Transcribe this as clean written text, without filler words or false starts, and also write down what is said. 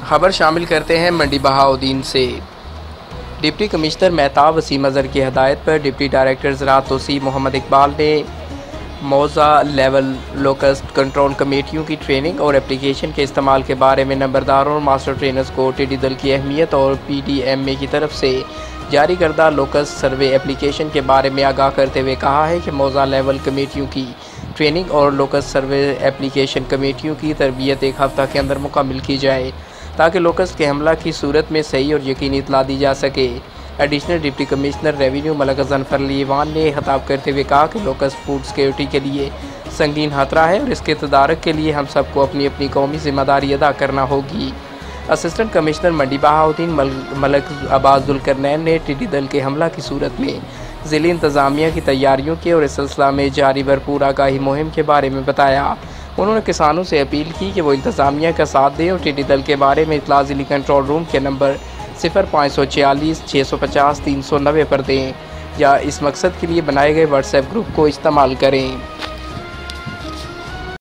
खबर शामिल करते हैं मंडी बहाउद्दीन से। डिप्टी कमिश्नर मेहताब वसीम अज़हर की हदायत पर डिप्टी डायरेक्टर ज़राअत तोसी मोहम्मद इकबाल ने मौज़ा लेवल लोकस्ट कंट्रोल कमेटियों की ट्रेनिंग और एप्लीकेशन के इस्तेमाल के बारे में नंबरदारों और मास्टर ट्रेनर्स को टिड्डी दल की अहमियत और PDMA की तरफ से जारी करदा लोकस्ट सर्वे एप्लीकेशन के बारे में आगाह करते हुए कहा है कि मौज़ा लेवल कमेटियों की ट्रेनिंग और लोकस्ट सर्वे एप्लीकेशन कमेटियों की तरबियत एक हफ़्ता के अंदर मुकम्मल की जाए ताकि लोकस्ट के हमला की सूरत में सही और यकीनी इत्तला दी जा सके। Additional deputy commissioner revenue Malak Zafar Leewan ने खिताब करते हुए कहा कि लोकस्ट फूड सिक्योरिटी के लिए संगीन खतरा है और इसके तदारक के लिए हम सबको अपनी अपनी कौमी ज़िम्मेदारी अदा करना होगी। असिस्टेंट कमिश्नर मंडी बहाउद्दीन मलक अब्बास ज़ुल्करनैन ने टिड्डी दल के हमला की सूरत में ज़िली इंतज़ामिया की तैयारियों के और इस सिलसिला में जारी भरपूर आगाही मुहिम के बारे में बताया। उन्होंने किसानों से अपील की कि वो इंतज़ामिया का साथ दें और टिड्डी दल के बारे में इत्तला ज़िली कंट्रोल रूम के नंबर 0546 650 390 पर दें या इस मकसद के लिए बनाए गए व्हाट्सएप ग्रुप को इस्तेमाल करें।